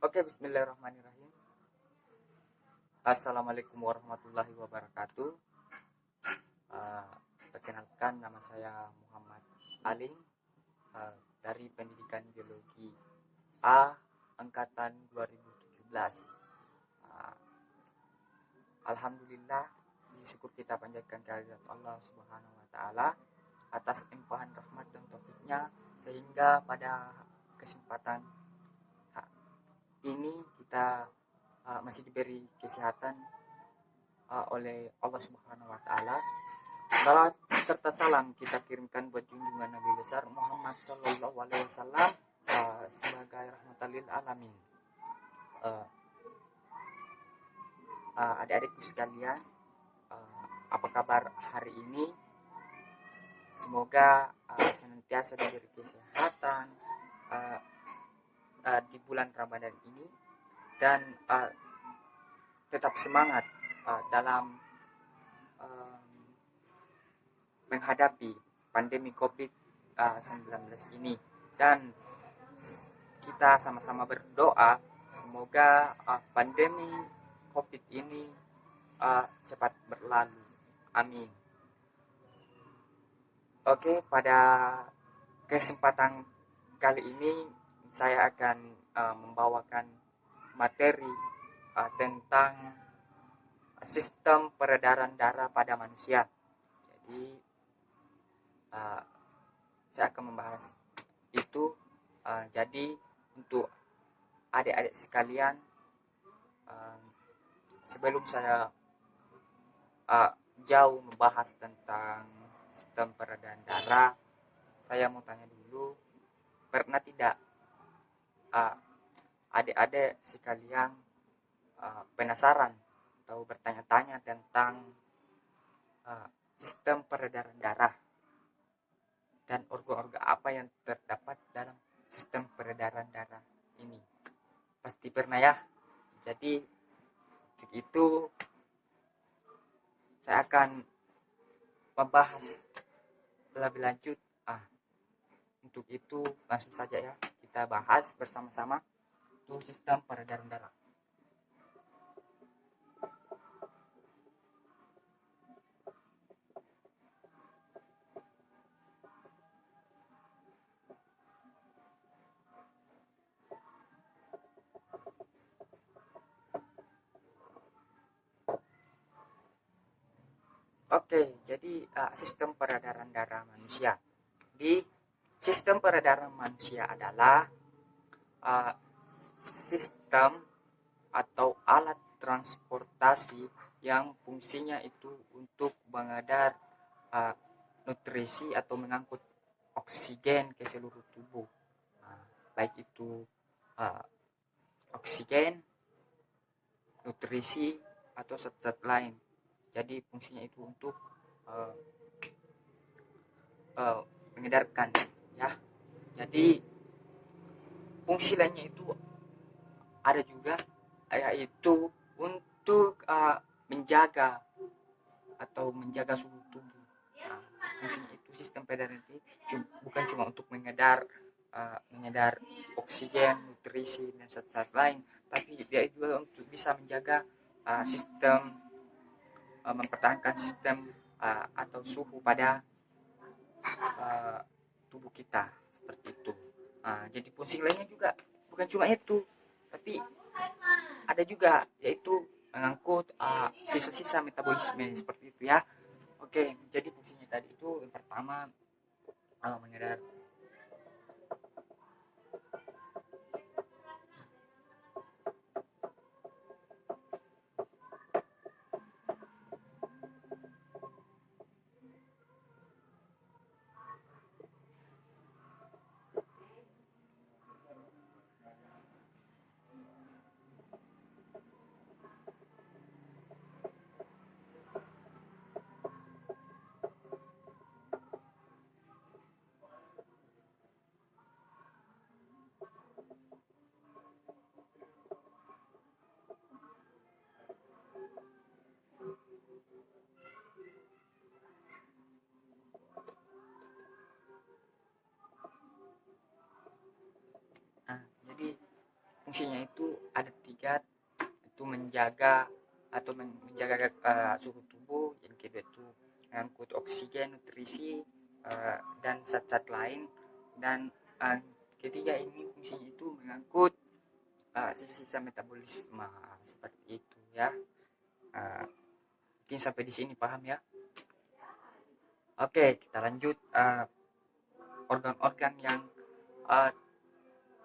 Oke, bismillahirrahmanirrahim. Assalamualaikum warahmatullahi wabarakatuh. Uh, Perkenalkan, nama saya Muhammad Aling, dari Pendidikan Geologi A Angkatan 2017. Uh, Alhamdulillah, syukur kita panjatkan kehadirat Allah Subhanahu wa Ta'ala atas limpahan rahmat dan taufiknya, sehingga pada kesempatan ini kita masih diberi kesehatan oleh Allah Subhanahu wa Ta'ala. Salat serta salam kita kirimkan buat junjungan Nabi besar Muhammad Sallallahu Alaihi Wasallam sebagai rahmatan lil alamin. Adik-adikku sekalian, apa kabar hari ini? Semoga senantiasa diberi kesehatan di bulan Ramadan ini, dan tetap semangat dalam menghadapi pandemi COVID-19 ini, dan kita sama-sama berdoa semoga pandemi COVID ini cepat berlalu. Amin. Oke, pada kesempatan kali ini saya akan membawakan materi tentang sistem peredaran darah pada manusia. Jadi saya akan membahas itu. Jadi untuk adik-adik sekalian, sebelum saya jauh membahas tentang sistem peredaran darah, saya mau tanya dulu, pernah tidak adik-adik sekalian penasaran atau bertanya-tanya tentang sistem peredaran darah dan organ-organ apa yang terdapat dalam sistem peredaran darah ini? Pasti pernah ya. Jadi untuk itu saya akan membahas lebih lanjut. Untuk itu langsung saja ya, kita bahas bersama-sama untuk sistem peredaran darah. Oke, jadi sistem peredaran darah manusia. Di sistem peredaran manusia adalah sistem atau alat transportasi yang fungsinya itu untuk mengedar nutrisi atau mengangkut oksigen ke seluruh tubuh, baik itu oksigen, nutrisi, atau zat-zat lain. Jadi fungsinya itu untuk mengedarkan ya. Jadi fungsi lainnya itu ada juga, yaitu untuk menjaga suhu tubuh. Fungsinya itu sistem peredaran itu bukan cuma untuk mengedar oksigen, nutrisi, dan zat-zat lain, tapi dia juga untuk bisa menjaga sistem mempertahankan sistem atau suhu pada tubuh kita, seperti itu. Jadi fungsi lainnya juga bukan cuma itu, tapi ada juga, yaitu mengangkut sisa-sisa metabolisme, seperti itu ya. Oke, jadi fungsinya tadi itu yang pertama mengedar jadi fungsinya itu ketiga itu menjaga atau menjaga suhu tubuh, yang kedua itu mengangkut oksigen, nutrisi, dan zat-zat lain, dan ketiga ini fungsinya itu mengangkut sisa-sisa metabolisme seperti itu ya. Mungkin sampai di sini paham ya. Oke, kita lanjut organ-organ yang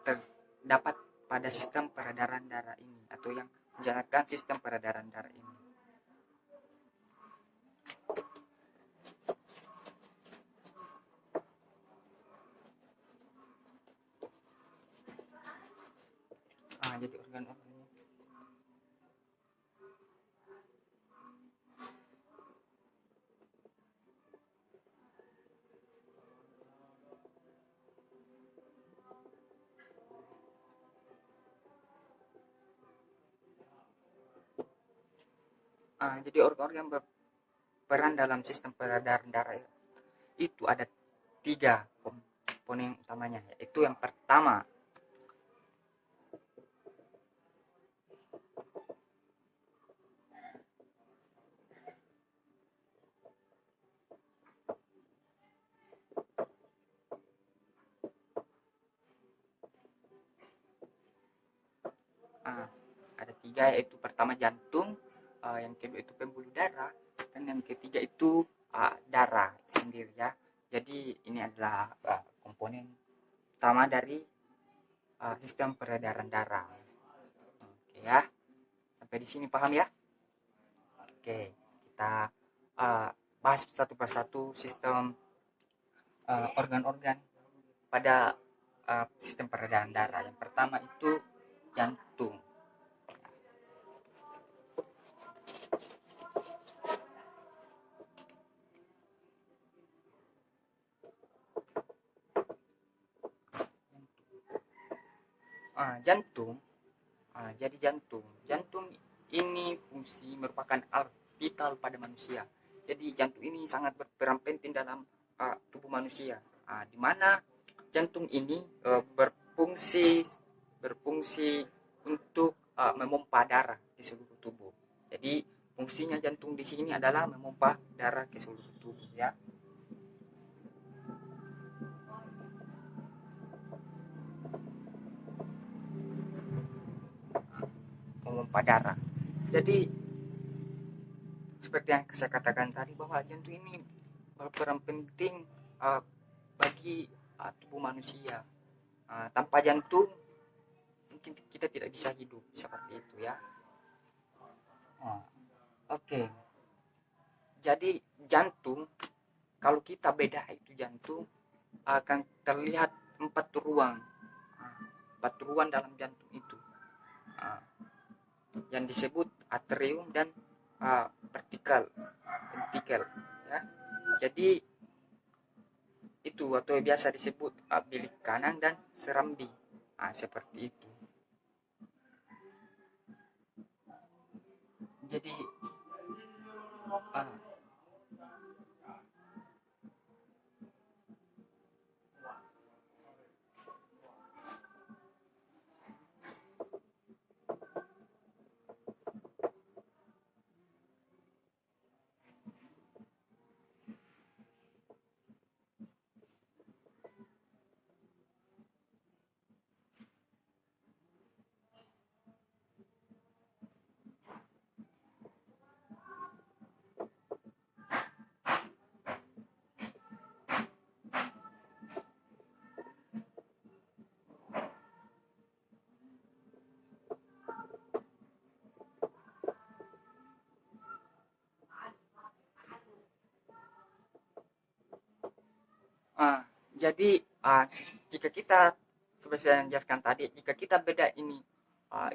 terdapat pada sistem peredaran darah ini atau yang menjalankan sistem peredaran darah ini. Jadi organ-organnya. Jadi organ-organ berperan dalam sistem peredaran darah itu ada 3 komponen utamanya, yaitu yang pertama ada 3, yaitu pertama jantung, yang kedua itu pembuluh darah, dan yang ketiga itu darah sendiri ya. Jadi ini adalah komponen utama dari sistem peredaran darah. Oke ya, sampai di sini paham ya. Oke, kita bahas satu persatu sistem organ-organ pada sistem peredaran darah. Yang pertama itu jantung. Jantung. Jadi jantung ini fungsi merupakan alat vital pada manusia. Jadi jantung ini sangat berperan penting dalam tubuh manusia, di mana jantung ini berfungsi untuk memompa darah di seluruh tubuh. Jadi fungsinya jantung di sini adalah memompa darah ke seluruh tubuh ya. Memompa darah. Jadi seperti yang saya katakan tadi bahwa jantung ini berperan penting bagi tubuh manusia. Tanpa jantung mungkin kita tidak bisa hidup seperti itu ya. Oke. Jadi jantung, kalau kita bedah itu jantung akan terlihat 4 ruang. 4 ruang dalam jantung itu. Yang disebut atrium dan vertikal ya. Jadi itu atau biasa disebut bilik kanan dan serambi, seperti itu. Jadi jadi jika kita seperti yang jelaskan tadi, jika kita beda ini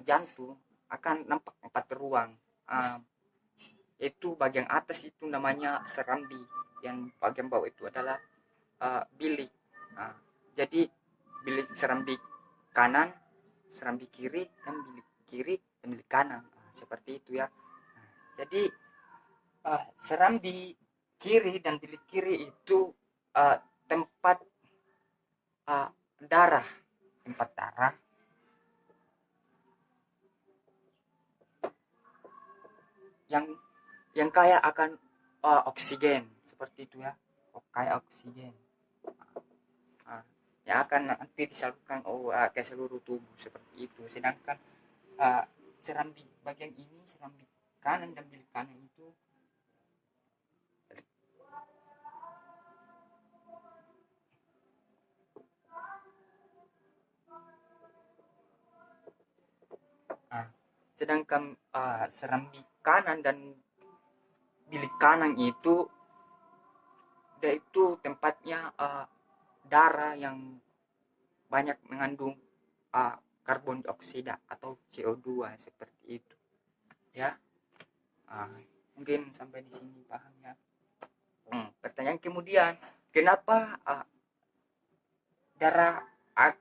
jantung akan nampak 4 ruang. Itu bagian atas itu namanya serambi, yang bagian bawah itu adalah bilik. Jadi bilik serambi kanan, serambi kiri, dan bilik kiri dan bilik kanan, seperti itu ya. Jadi serambi kiri dan bilik kiri itu tempat darah, yang kaya akan oksigen seperti itu ya, kaya oksigen. Nah, yang akan nanti disalurkan ke seluruh tubuh seperti itu. Sedangkan serambi bagian ini, serambi kanan dan bilik kanan itu sedangkan serambi kanan dan bilik kanan itu dia itu tempatnya darah yang banyak mengandung karbon dioksida atau CO2 seperti itu ya. Mungkin sampai di sini paham ya. Pertanyaan kemudian, kenapa darah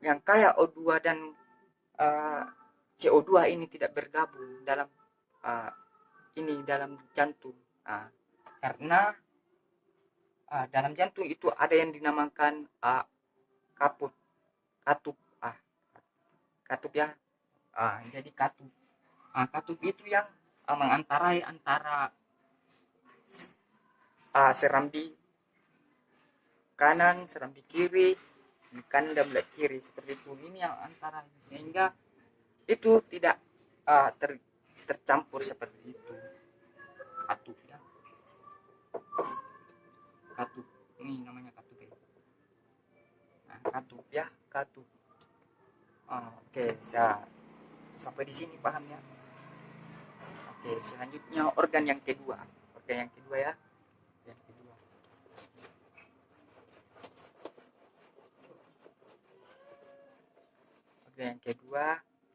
yang kaya O2 dan CO2 ini tidak bergabung dalam dalam jantung? Karena dalam jantung itu ada yang dinamakan katup ya. Jadi katup itu yang mengantarai antara serambi kanan, serambi kiri, kanan dan belah kiri seperti itu. Ini yang antara, sehingga itu tidak tercampur seperti itu. Katup ya. Katup ini namanya katup ya. Katup ya, katup. Oke, sampai di sini paham ya. Oke, selanjutnya organ yang kedua ya. Yang kedua. Organ yang kedua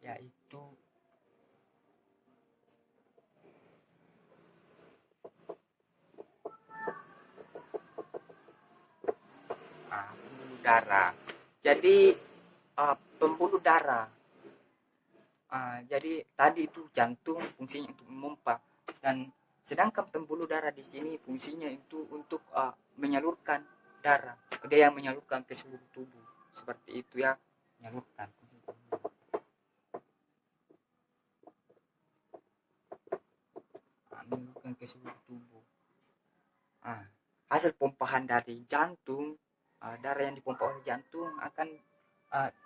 yaitu pembuluh darah. Jadi pembuluh darah. Jadi tadi itu jantung fungsinya untuk memompa, dan sedangkan pembuluh darah di sini fungsinya itu untuk menyalurkan darah. Dia yang menyalurkan ke seluruh tubuh seperti itu ya, menyalurkan ke seluruh tubuh. Hasil pompahan dari jantung, darah yang dipompa oleh jantung akan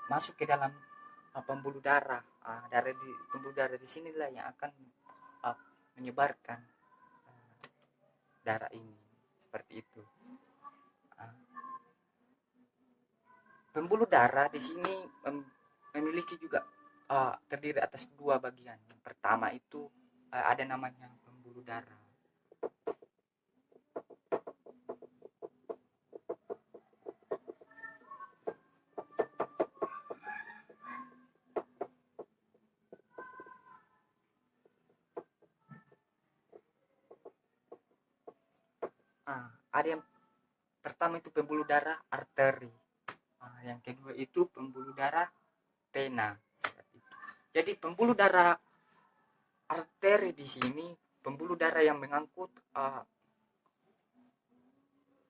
masuk ke dalam pembuluh darah. Pembuluh darah di sinilah yang akan menyebarkan darah ini seperti itu. Pembuluh darah di sini memiliki juga terdiri atas dua bagian. Yang pertama itu ada namanya pembuluh darah. Ada yang pertama itu pembuluh darah arteri. Yang kedua itu pembuluh darah vena. Jadi pembuluh darah arteri di sini pembuluh darah yang mengangkut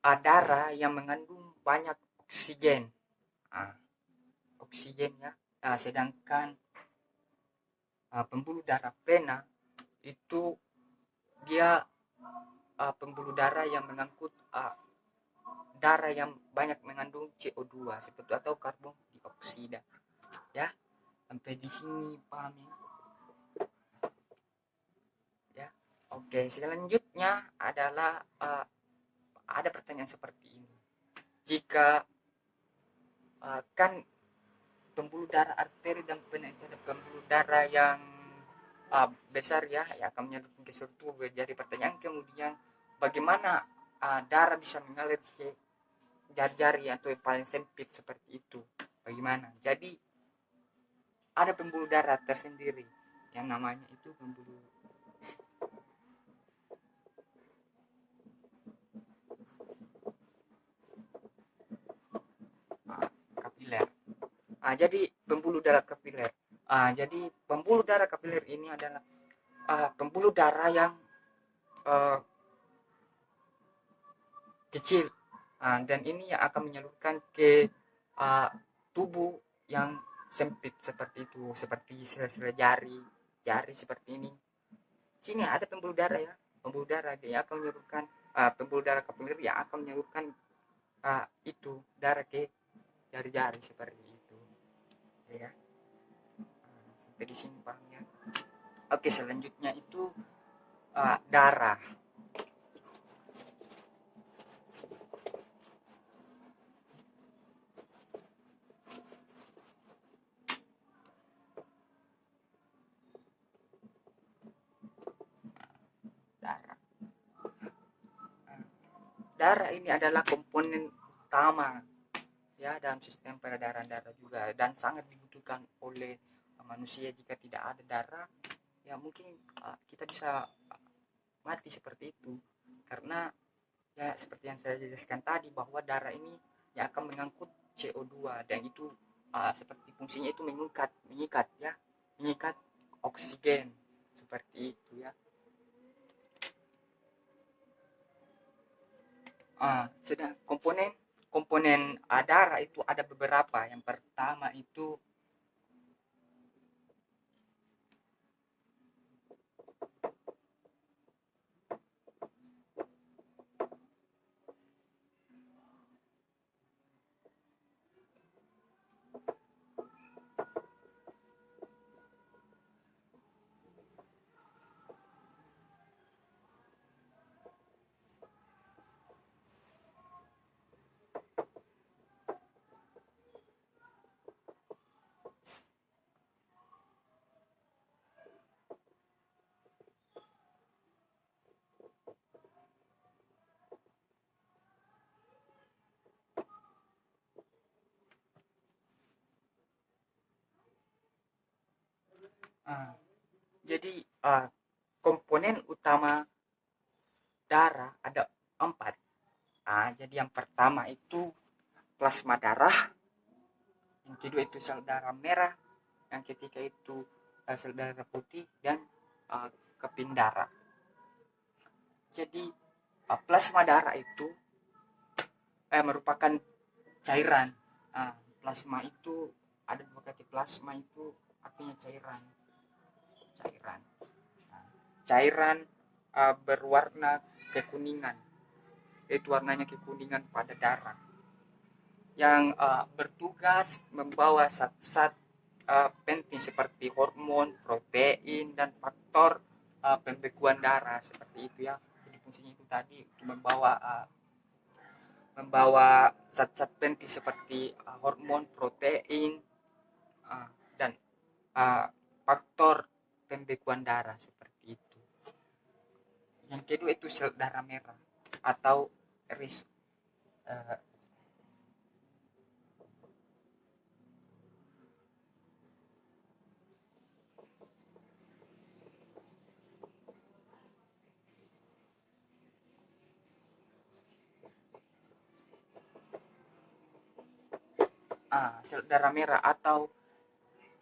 darah yang mengandung banyak oksigen. Oksigen ya. Sedangkan pembuluh darah vena itu dia pembuluh darah yang mengangkut darah yang banyak mengandung CO2 seperti atau karbon dioksida ya. Sampai di sini paham ya. Oke, selanjutnya adalah ada pertanyaan seperti ini. Jika kan pembuluh darah arteri dan vena itu ada pembuluh darah yang besar ya, yang akan menyalurkan ke seluruh tubuh. Jadi pertanyaan kemudian, bagaimana darah bisa mengalir ke jari-jari atau yang paling sempit seperti itu? Bagaimana? Jadi ada pembuluh darah tersendiri yang namanya itu pembuluh kapiler. Jadi pembuluh darah kapiler. Jadi pembuluh darah kapiler ini adalah pembuluh darah yang kecil, dan ini yang akan menyalurkan ke tubuh yang sempit seperti itu, seperti sela-sela jari seperti ini. sini ada pembuluh darah ya, pembuluh darah dia akan menyalurkan pembuluh darah kapiler yang akan menyalurkan itu darah ke jari-jari seperti itu ya. Sampai di sini paham ya. Oke, selanjutnya itu darah. Darah. Darah ini adalah komponen utama ya dalam sistem peredaran darah juga, dan sangat dibutuhkan oleh manusia. Jika tidak ada darah ya mungkin kita bisa mati seperti itu, karena ya seperti yang saya jelaskan tadi bahwa darah ini yang akan mengangkut CO2, dan itu seperti fungsinya itu mengikat ya, mengikat oksigen seperti itu ya. Sedang komponen darah itu ada beberapa. Yang pertama itu jadi komponen utama darah ada 4. Jadi yang pertama itu plasma darah, yang kedua itu sel darah merah, yang ketiga itu sel darah putih, dan keping darah. Jadi plasma darah itu merupakan cairan. Plasma itu ada dua kata, plasma itu artinya cairan. Cairan berwarna kekuningan, itu warnanya kekuningan pada darah, yang bertugas membawa zat-zat penting seperti hormon, protein, dan faktor pembekuan darah seperti itu ya. Jadi fungsinya itu tadi untuk membawa zat-zat penting seperti hormon, protein, dan faktor pembekuan darah seperti itu. Yang kedua itu sel darah merah atau eris. Sel darah merah atau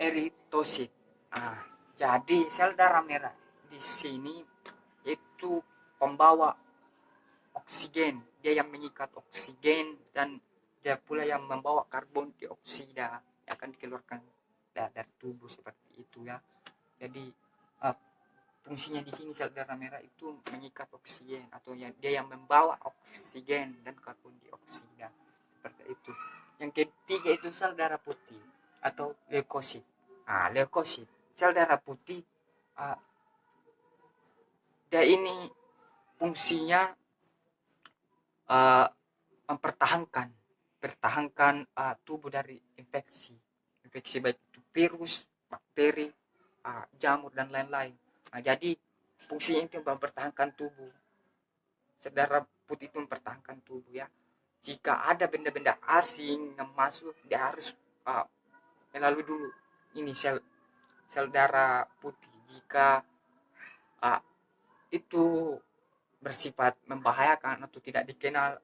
eritosit. Jadi sel darah merah di sini itu pembawa oksigen, dia yang mengikat oksigen, dan dia pula yang membawa karbon dioksida yang akan dikeluarkan dari tubuh seperti itu ya. Jadi fungsinya di sini sel darah merah itu mengikat oksigen, atau dia yang membawa oksigen dan karbon dioksida seperti itu. Yang ketiga itu sel darah putih atau leukosit. Leukosit, sel darah putih, dia ini fungsinya mempertahankan tubuh dari infeksi baik itu virus, bakteri, jamur, dan lain-lain. Jadi fungsinya itu mempertahankan tubuh. Sel darah putih itu mempertahankan tubuh ya. Jika ada benda-benda asing yang masuk, dia harus melalui dulu ini sel darah putih. Jika itu bersifat membahayakan atau tidak dikenal,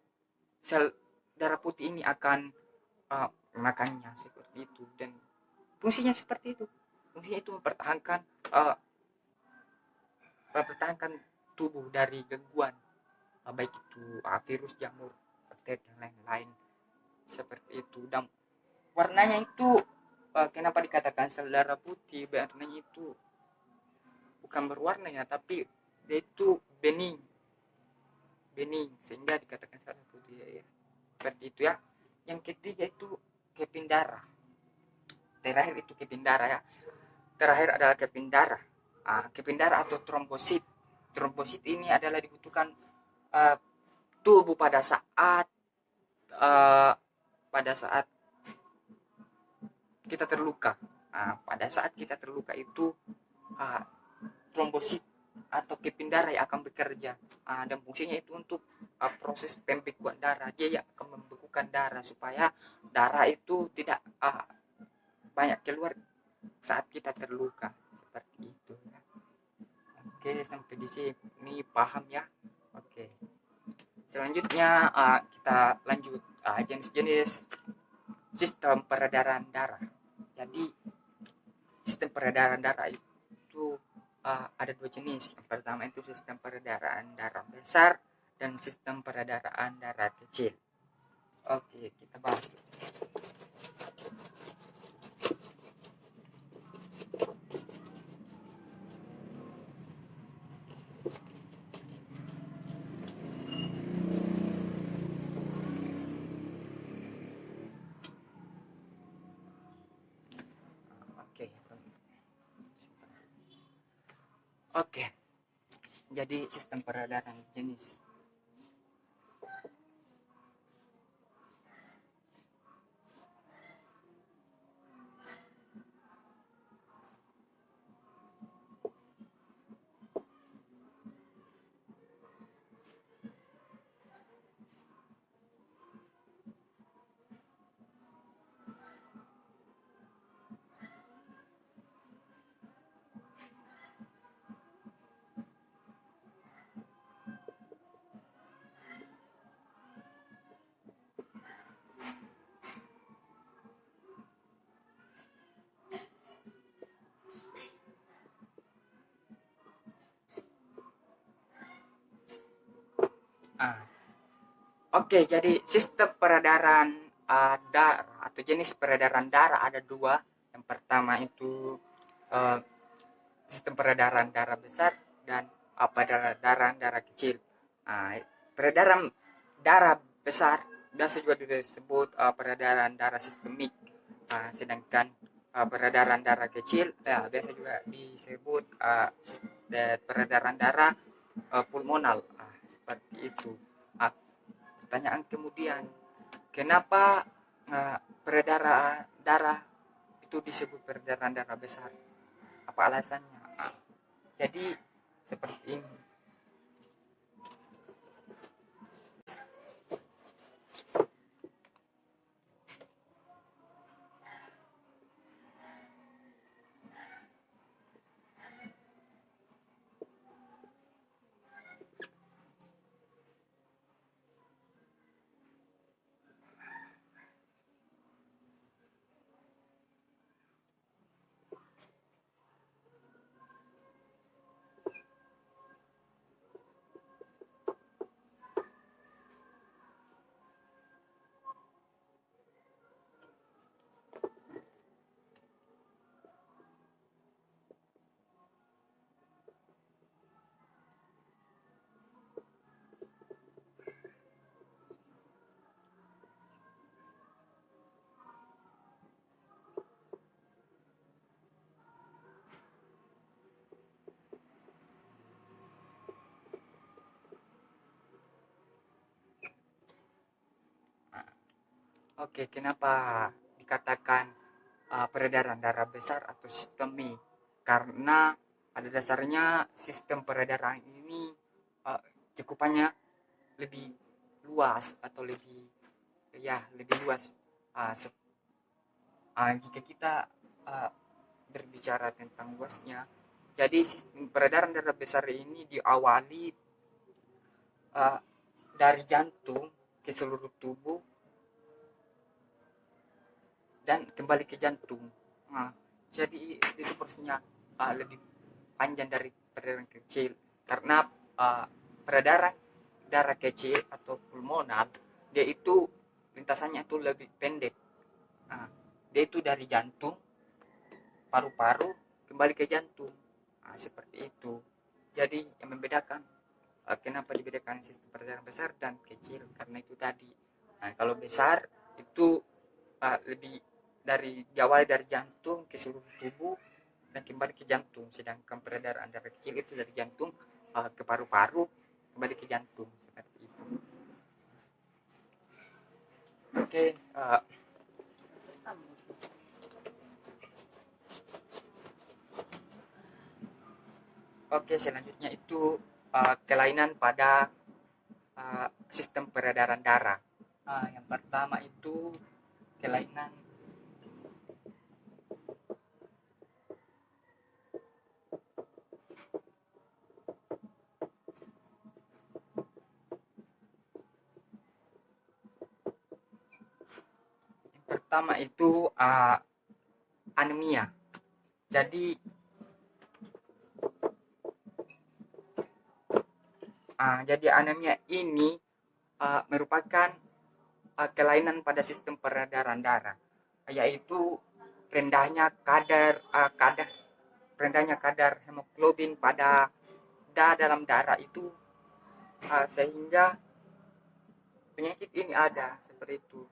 sel darah putih ini akan memakannya seperti itu. Dan fungsinya seperti itu. Fungsinya itu mempertahankan tubuh dari gangguan, baik itu virus, jamur, bakteri, dan lain-lain seperti itu. Dan warnanya itu kenapa dikatakan sel darah putih? Warnanya itu bukan berwarna ya, tapi dia itu bening, sehingga dikatakan salah satu dia ya. Seperti itu ya. Yang ketiga itu keping darah. Terakhir itu keping darah ya. Terakhir adalah keping darah. Keping darah atau trombosit. Trombosit ini adalah dibutuhkan tubuh pada saat kita terluka. Pada saat kita terluka itu trombosit atau keping darah yang akan bekerja, dan fungsinya itu untuk proses pembekuan darah. Dia yang akan membekukan darah supaya darah itu tidak banyak keluar saat kita terluka, seperti itu. Oke, sampai di sini paham ya. Oke, selanjutnya kita lanjut jenis-jenis sistem peredaran darah. Jadi sistem peredaran darah itu ada dua jenis. Yang pertama itu sistem peredaran darah besar dan sistem peredaran darah kecil. Oke, kita bahas. Oke. Jadi sistem peredaran jenis. Oke, jadi sistem peredaran darah atau jenis peredaran darah ada dua. Yang pertama itu sistem peredaran darah besar dan peredaran darah kecil. Peredaran darah besar biasa juga disebut peredaran darah sistemik, sedangkan peredaran darah kecil biasa juga disebut peredaran darah pulmonal, seperti itu. Pertanyaan kemudian, kenapa peredaran darah itu disebut peredaran darah besar? Apa alasannya? Jadi seperti ini. Oke, kenapa dikatakan peredaran darah besar atau sistemik? Karena pada dasarnya sistem peredaran ini cakupannya lebih luas atau lebih luas. Jika kita berbicara tentang luasnya, jadi sistem peredaran darah besar ini diawali dari jantung ke seluruh tubuh dan kembali ke jantung. Jadi itu prosesnya lebih panjang dari peredaran kecil, karena peredaran darah kecil atau pulmonal dia itu lintasannya itu lebih pendek. Dia itu dari jantung, paru-paru kembali ke jantung. Seperti itu. Jadi yang membedakan, kenapa dibedakan sistem peredaran besar dan kecil, karena itu tadi. Kalau besar itu lebih diawali dari jantung ke seluruh tubuh dan kembali ke jantung, sedangkan peredaran darah kecil itu dari jantung ke paru-paru kembali ke jantung, seperti itu. Oke, selanjutnya itu kelainan pada sistem peredaran darah. Yang pertama itu kelainan anemia. Jadi anemia ini merupakan kelainan pada sistem peredaran darah, yaitu rendahnya kadar hemoglobin pada dalam darah itu, sehingga penyakit ini ada seperti itu,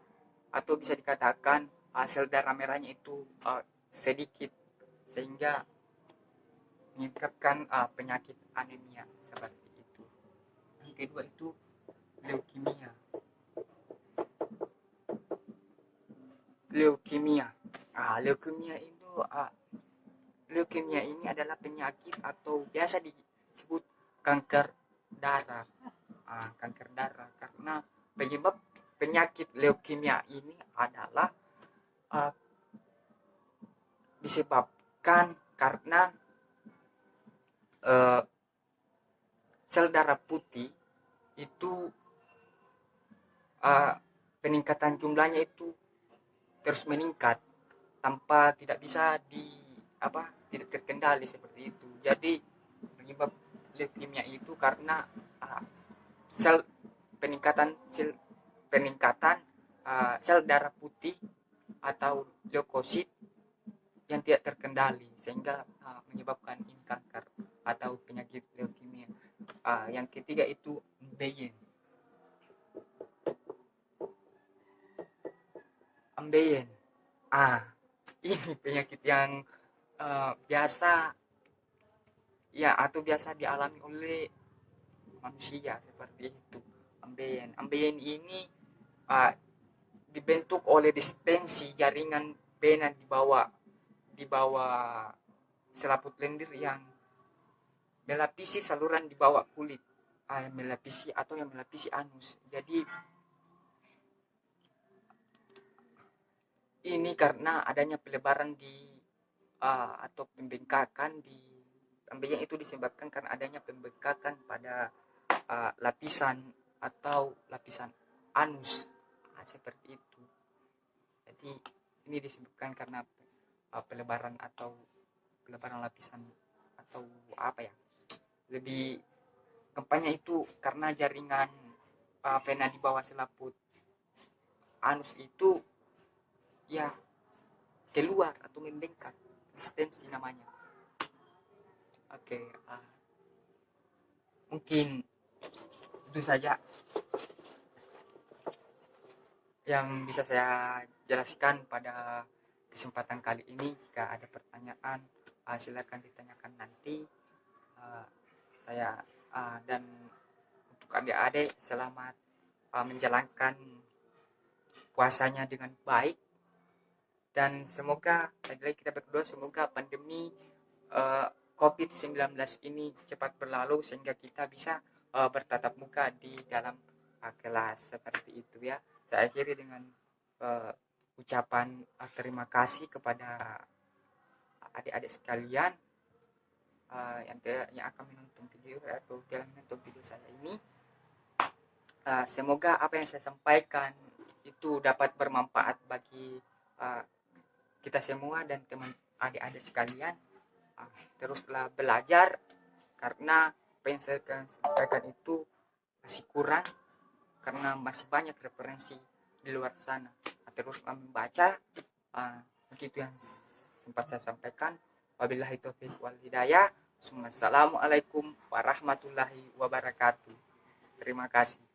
atau bisa dikatakan sel darah merahnya itu sedikit, sehingga menyebabkan penyakit anemia seperti itu. Yang kedua itu leukemia. Leukemia ini adalah penyakit atau biasa disebut kanker darah. Kanker darah karena penyebab penyakit leukemia ini adalah disebabkan karena sel darah putih itu peningkatan jumlahnya itu terus meningkat tanpa tidak bisa tidak terkendali seperti itu. Jadi penyebab leukemia itu karena peningkatan sel darah putih atau leukosit yang tidak terkendali, sehingga menyebabkan ini kanker atau penyakit leukemia. Yang ketiga itu ambeien. Ini penyakit yang biasa dialami oleh manusia, seperti itu. Ambeien ini dibentuk oleh distensi jaringan vena di bawah selaput lendir yang melapisi saluran di bawah kulit, yang melapisi anus. Jadi ini karena adanya pelebaran atau pembengkakan di ambeien itu disebabkan karena adanya pembengkakan pada lapisan anus, seperti itu. Jadi ini disebabkan karena pelebaran lapisan, atau lebih gempanya itu karena jaringan vena di bawah selaput anus itu keluar atau membengkak, distensi namanya. Mungkin itu saja yang bisa saya jelaskan pada kesempatan kali ini. Jika ada pertanyaan, silakan ditanyakan nanti. Dan untuk adik-adik, selamat menjalankan puasanya dengan baik, dan semoga kita berdoa semoga pandemi COVID-19 ini cepat berlalu sehingga kita bisa bertatap muka di dalam kelas, seperti itu ya. Saya akhiri dengan ucapan terima kasih kepada adik-adik sekalian yang akan menonton video atau telah menonton video saya ini. Semoga apa yang saya sampaikan itu dapat bermanfaat bagi kita semua dan teman adik-adik sekalian. Teruslah belajar, karena apa yang saya sampaikan itu masih kurang, karena masih banyak referensi di luar sana. Teruslah membaca. Begitu yang sempat saya sampaikan. Wabillahi taufiq wal hidayah. Assalamualaikum warahmatullahi wabarakatuh. Terima kasih.